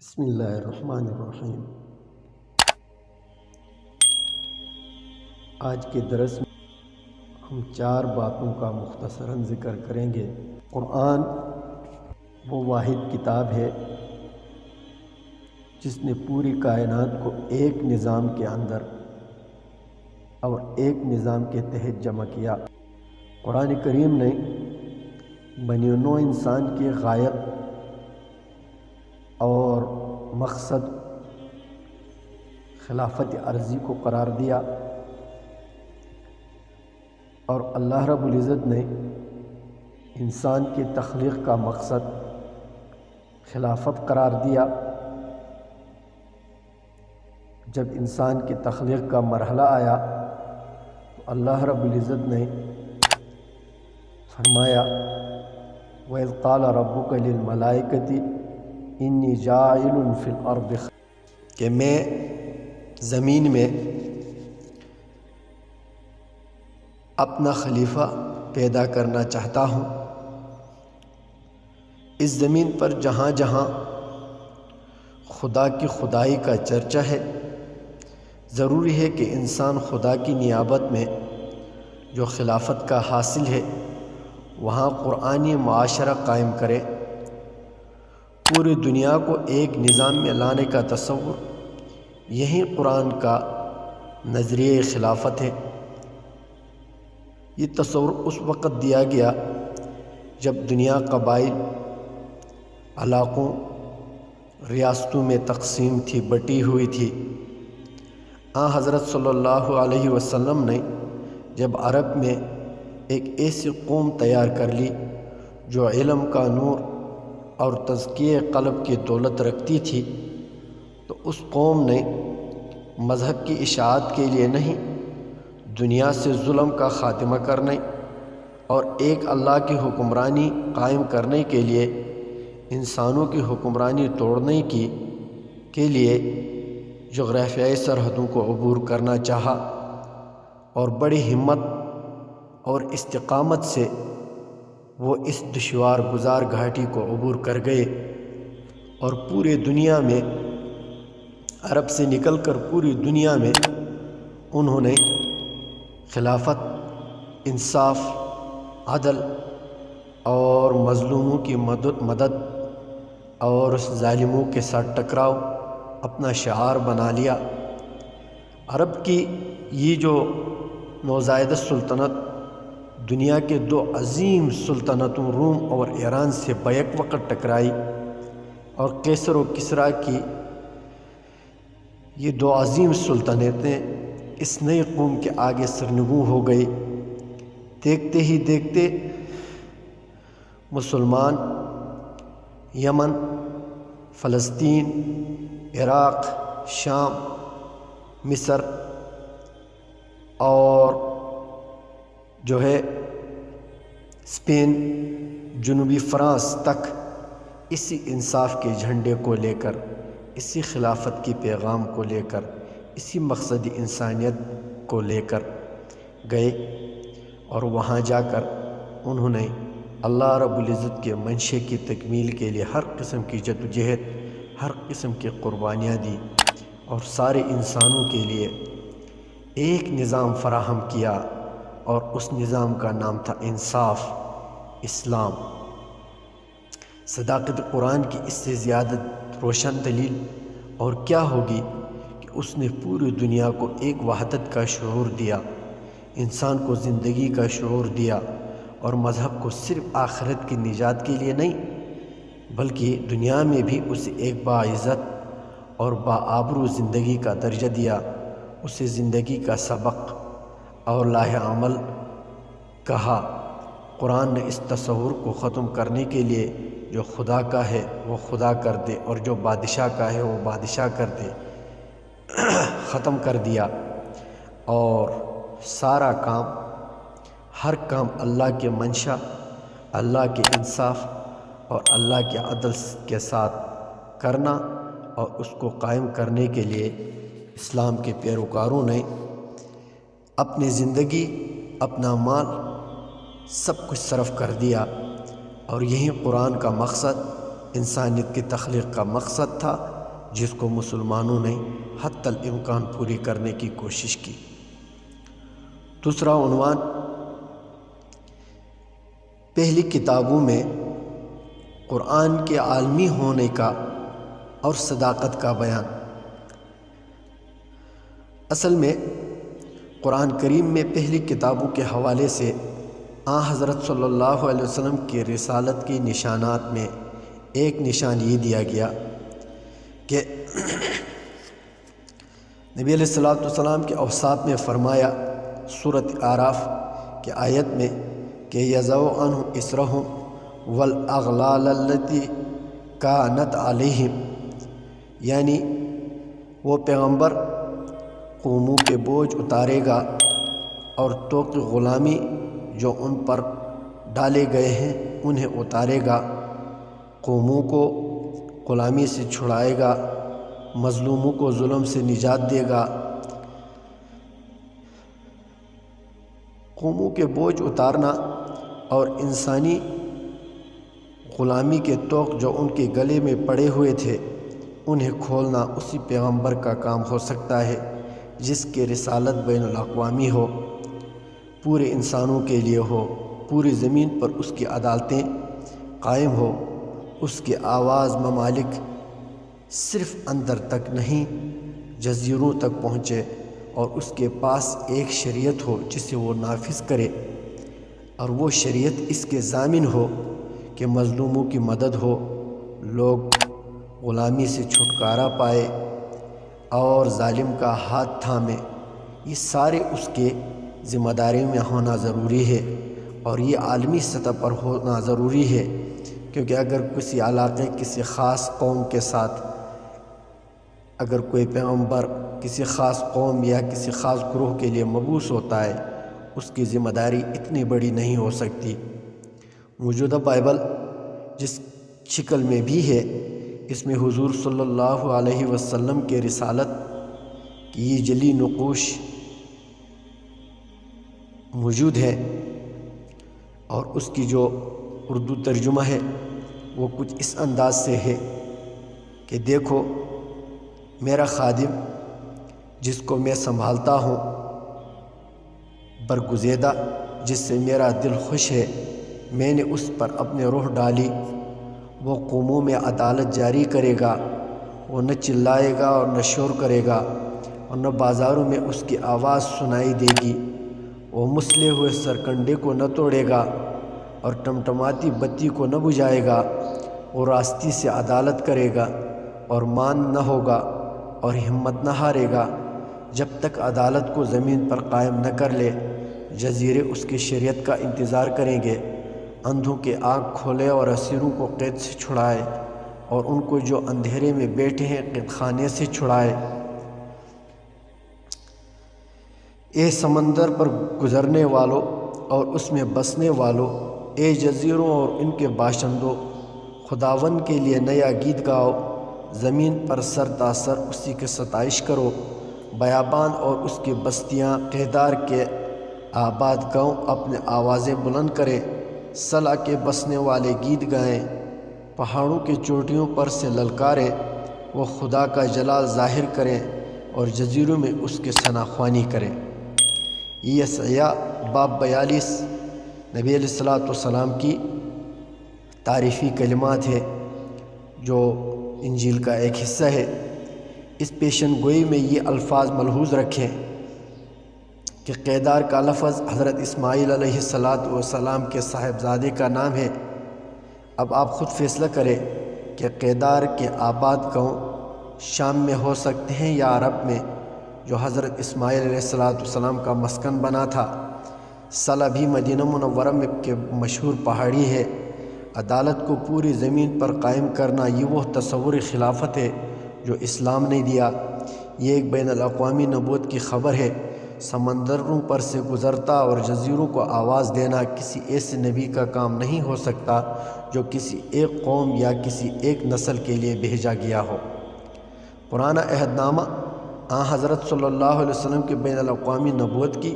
بسم اللہ الرحمن الرحیم۔ آج کے درس میں ہم 4 باتوں کا مختصراً ذکر کریں گے۔ قرآن وہ واحد کتاب ہے جس نے پوری کائنات کو ایک نظام کے اندر اور ایک نظام کے تحت جمع کیا۔ قرآن کریم نے بنی نوع انسان کی غایت اور مقصد خلافت عرضی کو قرار دیا، اور اللہ رب العزت نے انسان کی تخلیق کا مقصد خلافت قرار دیا۔ جب انسان کی تخلیق کا مرحلہ آیا تو اللہ رب العزت نے فرمایا وَإِذْ قَالَ رَبُّكَ لِلْمَلَائِكَةِ إِنِّي جَاعِلٌ فِي الْأَرْضِ کہ میں زمین میں اپنا خلیفہ پیدا کرنا چاہتا ہوں۔ اس زمین پر جہاں جہاں خدا کی خدائی کا چرچا ہے، ضروری ہے کہ انسان خدا کی نیابت میں جو خلافت کا حاصل ہے وہاں قرآنی معاشرہ قائم کرے۔ پوری دنیا کو ایک نظام میں لانے کا تصور یہی قرآن کا نظریہ خلافت ہے۔ یہ تصور اس وقت دیا گیا جب دنیا قبائل، علاقوں، ریاستوں میں تقسیم تھی، بٹی ہوئی تھی۔ حضرت صلی اللہ علیہ وسلم نے جب عرب میں ایک ایسی قوم تیار کر لی جو علم کا نور اور تزکیہ قلب کی دولت رکھتی تھی، تو اس قوم نے مذہب کی اشاعت کے لیے نہیں، دنیا سے ظلم کا خاتمہ کرنے اور ایک اللہ کی حکمرانی قائم کرنے کے لیے انسانوں کی حکمرانی توڑنے کے لیے جغرافیائی سرحدوں کو عبور کرنا چاہا، اور بڑی ہمت اور استقامت سے وہ اس دشوار گزار گھاٹی کو عبور کر گئے، اور پورے دنیا میں عرب سے نکل کر پوری دنیا میں انہوں نے خلافت، انصاف، عدل اور مظلوموں کی مدد اور ظالموں کے ساتھ ٹکراؤ اپنا شعار بنا لیا۔ عرب کی یہ جو نوزائیدہ سلطنت دنیا کے 2 عظیم سلطنتوں روم اور ایران سے بیک وقت ٹکرائی، اور قیصر و کسریٰ کی یہ 2 عظیم سلطنتیں اس نئی قوم کے آگے سرنگوں ہو گئی۔ دیکھتے ہی دیکھتے مسلمان یمن، فلسطین، عراق، شام، مصر اور جو ہے اسپین، جنوبی فرانس تک اسی انصاف کے جھنڈے کو لے کر، اسی خلافت کی پیغام کو لے کر، اسی مقصد انسانیت کو لے کر گئے، اور وہاں جا کر انہوں نے اللہ رب العزت کے منشے کی تکمیل کے لیے ہر قسم کی جدوجہد، ہر قسم کی قربانیاں دی، اور سارے انسانوں کے لیے ایک نظام فراہم کیا، اور اس نظام کا نام تھا انصاف، اسلام۔ صداقت قرآن کی اس سے زیادہ روشن دلیل اور کیا ہوگی کہ اس نے پوری دنیا کو ایک وحدت کا شعور دیا، انسان کو زندگی کا شعور دیا، اور مذہب کو صرف آخرت کی نجات کے لیے نہیں بلکہ دنیا میں بھی اسے ایک باعزت اور باآبرو زندگی کا درجہ دیا، اسے زندگی کا سبق اور لاہ عمل کہا۔ قرآن نے اس تصور کو ختم کرنے کے لیے جو خدا کا ہے وہ خدا کر دے، اور جو بادشاہ کا ہے وہ بادشاہ کر دے، ختم کر دیا، اور سارا کام، ہر کام اللہ کے منشا، اللہ کے انصاف اور اللہ کے عدل کے ساتھ کرنا، اور اس کو قائم کرنے کے لیے اسلام کے پیروکاروں نے اپنی زندگی، اپنا مال، سب کچھ صرف کر دیا، اور یہی قرآن کا مقصد، انسانیت کی تخلیق کا مقصد تھا، جس کو مسلمانوں نے حتی الامکان پوری کرنے کی کوشش کی۔ دوسرا عنوان، پہلی کتابوں میں قرآن کے عالمی ہونے کا اور صداقت کا بیان۔ اصل میں قرآن کریم میں پہلی کتابوں کے حوالے سے حضرت صلی اللہ علیہ وسلم کی رسالت کی نشانات میں ایک نشان یہ دیا گیا کہ نبی علیہ الصلوۃ والسلام کے اوصاف میں فرمایا سورۃ اعراف کے آیت میں کہ یضع عنہم اسرہم والاغلال التی کانت علیہم، یعنی وہ پیغمبر قوموں کے بوجھ اتارے گا اور طوق غلامی جو ان پر ڈالے گئے ہیں انہیں اتارے گا، قوموں کو غلامی سے چھڑائے گا، مظلوموں کو ظلم سے نجات دے گا۔ قوموں کے بوجھ اتارنا اور انسانی غلامی کے طوق جو ان کے گلے میں پڑے ہوئے تھے انہیں کھولنا اسی پیغمبر کا کام ہو سکتا ہے جس کی رسالت بین الاقوامی ہو، پورے انسانوں کے لیے ہو، پوری زمین پر اس کی عدالتیں قائم ہو، اس کی آواز ممالک صرف اندر تک نہیں جزیروں تک پہنچے، اور اس کے پاس ایک شریعت ہو جسے وہ نافذ کرے، اور وہ شریعت اس کے ضامن ہو کہ مظلوموں کی مدد ہو، لوگ غلامی سے چھٹکارا پائے اور ظالم کا ہاتھ تھامے۔ یہ سارے اس کے ذمہ داری میں ہونا ضروری ہے، اور یہ عالمی سطح پر ہونا ضروری ہے، کیونکہ اگر کسی علاقے کسی خاص قوم کے ساتھ اگر کوئی پیغمبر کسی خاص قوم یا کسی خاص گروہ کے لیے مبعوث ہوتا ہے، اس کی ذمہ داری اتنی بڑی نہیں ہو سکتی۔ موجودہ بائبل جس شکل میں بھی ہے، اس میں حضور صلی اللہ علیہ وسلم کے رسالت کی یہ جلی نقوش موجود ہے، اور اس کی جو اردو ترجمہ ہے وہ کچھ اس انداز سے ہے کہ دیکھو میرا خادم جس کو میں سنبھالتا ہوں، برگزیدہ جس سے میرا دل خوش ہے، میں نے اس پر اپنے روح ڈالی، وہ قوموں میں عدالت جاری کرے گا، وہ نہ چلائے گا اور نہ شور کرے گا، اور نہ بازاروں میں اس کی آواز سنائی دے گی، وہ مسلے ہوئے سرکنڈے کو نہ توڑے گا اور ٹمٹماتی بتی کو نہ بجھائے گا، وہ راستی سے عدالت کرے گا اور مان نہ ہوگا اور ہمت نہ ہارے گا جب تک عدالت کو زمین پر قائم نہ کر لے۔ جزیرے اس کی شریعت کا انتظار کریں گے، اندھوں کے آنکھ کھولے اور اسیروں کو قید سے چھڑائے، اور ان کو جو اندھیرے میں بیٹھے ہیں قید خانے سے چھڑائے۔ اے سمندر پر گزرنے والوں اور اس میں بسنے والوں، اے جزیروں اور ان کے باشندوں، خداون کے لیے نیا گیت گاؤ، زمین پر سر تاثر اسی کی ستائش کرو، بیابان اور اس کی بستیاں کیدار کے آباد گاؤں اپنے آوازیں بلند کریں، صلا کے بسنے والے گیت گائیں، پہاڑوں کی چوٹیوں پر سے للکاریں، وہ خدا کا جلال ظاہر کریں اور جزیروں میں اس کی ثناءخوانی کریں۔ یہ یسعیاء باب 42 نبی علیہ الصلوۃ والسلام کی تعریفی کلمات ہے جو انجیل کا ایک حصہ ہے۔ اس پیشن گوئی میں یہ الفاظ ملحوظ رکھیں کہ کیدار کا لفظ حضرت اسماعیل علیہ السلام کے صاحبزادے کا نام ہے۔ اب آپ خود فیصلہ کریں کہ کیدار کے آباد گاؤں شام میں ہو سکتے ہیں یا عرب میں، جو حضرت اسماعیل علیہ السلام کا مسکن بنا تھا۔ صلا بھی مدینہ منورہ میں کے مشہور پہاڑی ہے۔ عدالت کو پوری زمین پر قائم کرنا یہ وہ تصور خلافت ہے جو اسلام نے دیا۔ یہ ایک بین الاقوامی نبوت کی خبر ہے۔ سمندروں پر سے گزرتا اور جزیروں کو آواز دینا کسی ایسے نبی کا کام نہیں ہو سکتا جو کسی ایک قوم یا کسی ایک نسل کے لیے بھیجا گیا ہو۔ پرانا عہد نامہ حضرت صلی اللہ علیہ وسلم کے بین الاقوامی نبوت کی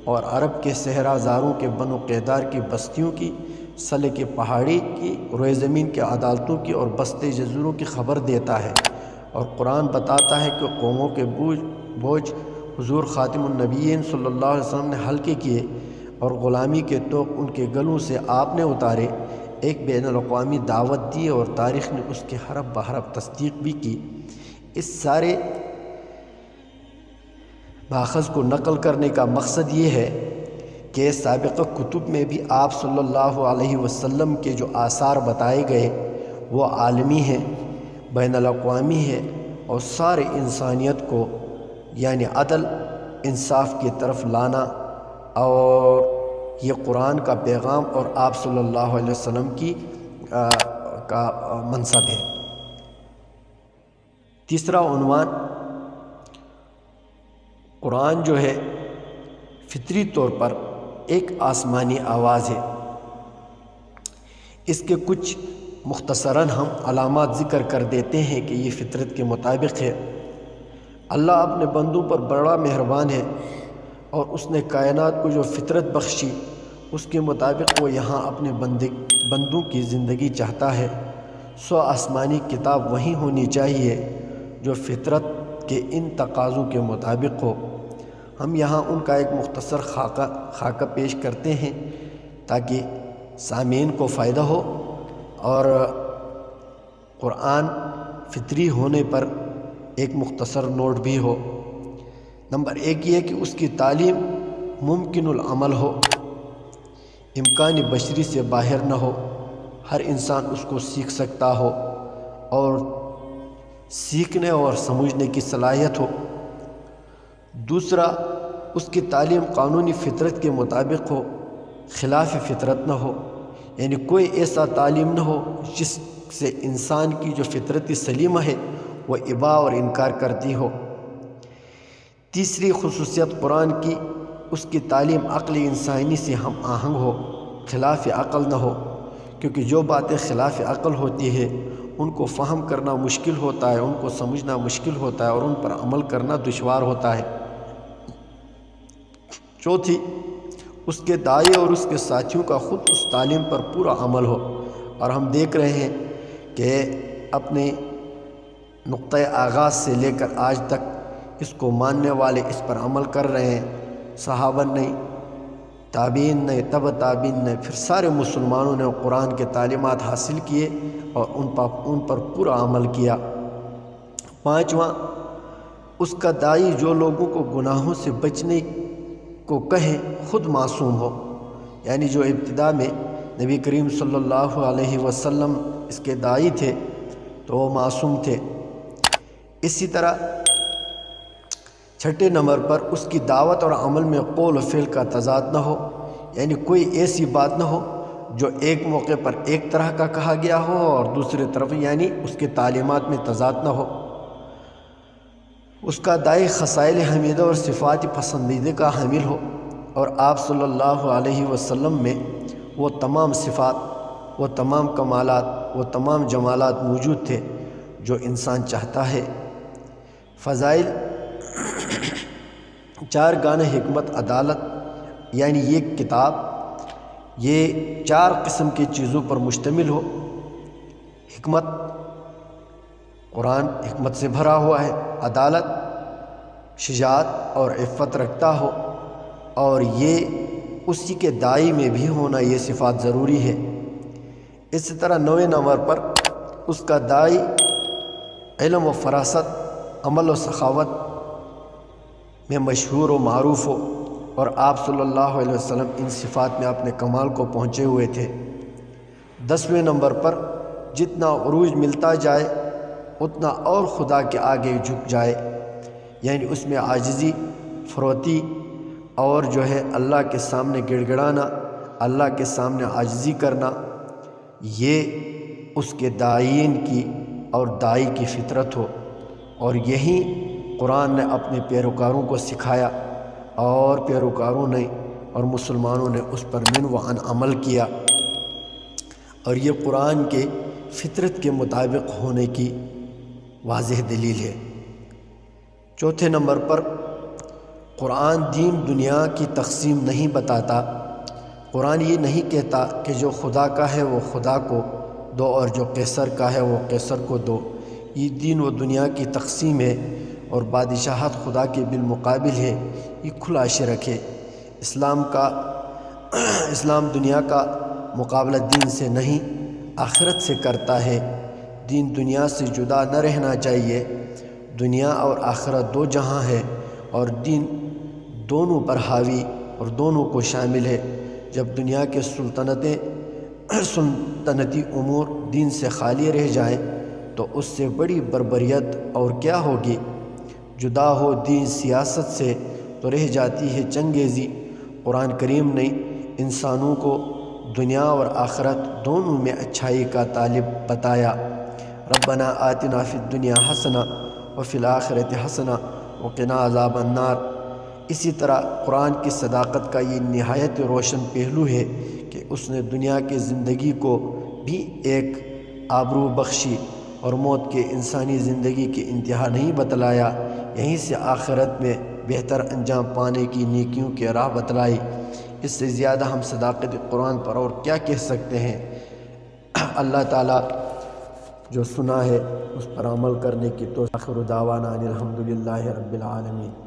اور عرب کے صحرا زاروں کے بنو کیدار کی بستیوں کی سلک پہاڑی کی، روئے زمین کے عدالتوں کی اور بستے جزیروں کی خبر دیتا ہے، اور قرآن بتاتا ہے کہ قوموں کے بوجھ حضور خاتم النبیین صلی اللہ علیہ وسلم نے ہلکے کیے اور غلامی کے طوق ان کے گلوں سے آپ نے اتارے، ایک بین الاقوامی دعوت دی اور تاریخ نے اس کی حرف بحرف تصدیق بھی کی۔ اس سارے ماخذ کو نقل کرنے کا مقصد یہ ہے کہ سابقہ کتب میں بھی آپ صلی اللہ علیہ وسلم کے جو آثار بتائے گئے وہ عالمی ہیں، بین الاقوامی ہے، اور سارے انسانیت کو یعنی عدل انصاف کی طرف لانا، اور یہ قرآن کا پیغام اور آپ صلی اللہ علیہ وسلم کا منصب ہے۔ تیسرا عنوان، قرآن جو ہے فطری طور پر ایک آسمانی آواز ہے۔ اس کے کچھ مختصراً ہم علامات ذکر کر دیتے ہیں کہ یہ فطرت کے مطابق ہے۔ اللہ اپنے بندوں پر بڑا مہربان ہے، اور اس نے کائنات کو جو فطرت بخشی اس کے مطابق وہ یہاں اپنے بندوں کی زندگی چاہتا ہے۔ آسمانی کتاب وہی ہونی چاہیے جو فطرت کے ان تقاضوں کے مطابق ہو۔ ہم یہاں ان کا ایک مختصر خاکہ پیش کرتے ہیں تاکہ سامعین کو فائدہ ہو، اور قرآن فطری ہونے پر ایک مختصر نوٹ بھی ہو۔ نمبر 1 یہ کہ اس کی تعلیم ممکن العمل ہو، امکان بشری سے باہر نہ ہو، ہر انسان اس کو سیکھ سکتا ہو اور سیکھنے اور سمجھنے کی صلاحیت ہو۔ دوسرا، اس کی تعلیم قانونی فطرت کے مطابق ہو، خلاف فطرت نہ ہو، یعنی کوئی ایسا تعلیم نہ ہو جس سے انسان کی جو فطرتی سلیمہ ہے وہ اباء اور انکار کرتی ہو۔ تیسری خصوصیت قرآن کی، اس کی تعلیم عقل انسانی سے ہم آہنگ ہو، خلاف عقل نہ ہو، کیونکہ جو باتیں خلاف عقل ہوتی ہے ان کو فہم کرنا مشکل ہوتا ہے، ان کو سمجھنا مشکل ہوتا ہے، اور ان پر عمل کرنا دشوار ہوتا ہے۔ چوتھی، اس کے داعی اور اس کے ساتھیوں کا خود اس تعلیم پر پورا عمل ہو، اور ہم دیکھ رہے ہیں کہ اپنے نقطۂ آغاز سے لے کر آج تک اس کو ماننے والے اس پر عمل کر رہے ہیں، صحابہ نے، تابعین نے، تبع تابعین نے، پھر سارے مسلمانوں نے قرآن کے تعلیمات حاصل کیے اور ان پر پورا عمل کیا۔ پانچواں، اس کا داعی جو لوگوں کو گناہوں سے بچنے کو کہیں خود معصوم ہو، یعنی جو ابتدا میں نبی کریم صلی اللہ علیہ وسلم اس کے داعی تھے تو وہ معصوم تھے۔ اسی طرح چھٹے نمبر پر اس کی دعوت اور عمل میں قول و فعل کا تضاد نہ ہو، یعنی کوئی ایسی بات نہ ہو جو ایک موقع پر ایک طرح کا کہا گیا ہو اور دوسری طرف یعنی اس کے تعلیمات میں تضاد نہ ہو۔ اس کا داعی خصائل حمیدہ اور صفات پسندیدہ کا حامل ہو، اور آپ صلی اللہ علیہ وسلم میں وہ تمام صفات، وہ تمام کمالات، وہ تمام جمالات موجود تھے جو انسان چاہتا ہے۔ فضائل، 4 گانے حکمت عدالت، یعنی یہ کتاب یہ 4 قسم کی چیزوں پر مشتمل ہو۔ حکمت، قرآن حکمت سے بھرا ہوا ہے، عدالت شجاعت اور عفت رکھتا ہو، اور یہ اسی کے داعی میں بھی ہونا، یہ صفات ضروری ہے۔ اسی طرح 9 نمبر پر اس کا داعی علم و فراست، عمل و سخاوت میں مشہور و معروف ہو، اور آپ صلی اللہ علیہ وسلم ان صفات میں اپنے کمال کو پہنچے ہوئے تھے۔ 10ویں نمبر پر جتنا عروج ملتا جائے اتنا اور خدا کے آگے جھک جائے، یعنی اس میں عاجزی، فروتی، اور جو ہے اللہ کے سامنے گڑ گڑانا، اللہ کے سامنے عاجزی کرنا، یہ اس کے داعین کی اور داعی کی فطرت ہو، اور یہی قرآن نے اپنے پیروکاروں کو سکھایا، اور پیروکاروں نے اور مسلمانوں نے اس پر من و عن عمل کیا، اور یہ قرآن کے فطرت کے مطابق ہونے کی واضح دلیل ہے۔ چوتھے نمبر پر قرآن دین دنیا کی تقسیم نہیں بتاتا، قرآن یہ نہیں کہتا کہ جو خدا کا ہے وہ خدا کو دو اور جو قیصر کا ہے وہ قیصر کو دو۔ یہ دین و دنیا کی تقسیم ہے اور بادشاہت خدا کے بالمقابل ہے، یہ کھلا شرک ہے۔ اسلام دنیا کا مقابلہ دین سے نہیں آخرت سے کرتا ہے۔ دین دنیا سے جدا نہ رہنا چاہیے۔ دنیا اور آخرت دو جہاں ہے اور دین دونوں پر حاوی اور دونوں کو شامل ہے۔ جب دنیا کے سلطنتی امور دین سے خالی رہ جائیں تو اس سے بڑی بربریت اور کیا ہوگی۔ جدا ہو دین سیاست سے تو رہ جاتی ہے چنگیزی۔ قرآن کریم نے انسانوں کو دنیا اور آخرت دونوں میں اچھائی کا طالب بتایا۔ ربنا آتنا فی الدنیا حسنہ وفی الآخرۃ حسنہ وقنا عذاب النار۔ اسی طرح قرآن کی صداقت کا یہ نہایت روشن پہلو ہے کہ اس نے دنیا کی زندگی کو بھی ایک آبرو بخشی اور موت کے انسانی زندگی کی انتہا نہیں بتلایا، یہیں سے آخرت میں بہتر انجام پانے کی نیکیوں کی راہ بتلائی۔ اس سے زیادہ ہم صداقت قرآن پر اور کیا کہہ سکتے ہیں۔ اللہ تعالیٰ جو سنا ہے اس پر عمل کرنے کی توفیق۔ آخر دعوانا ان الحمدللہ رب العالمین۔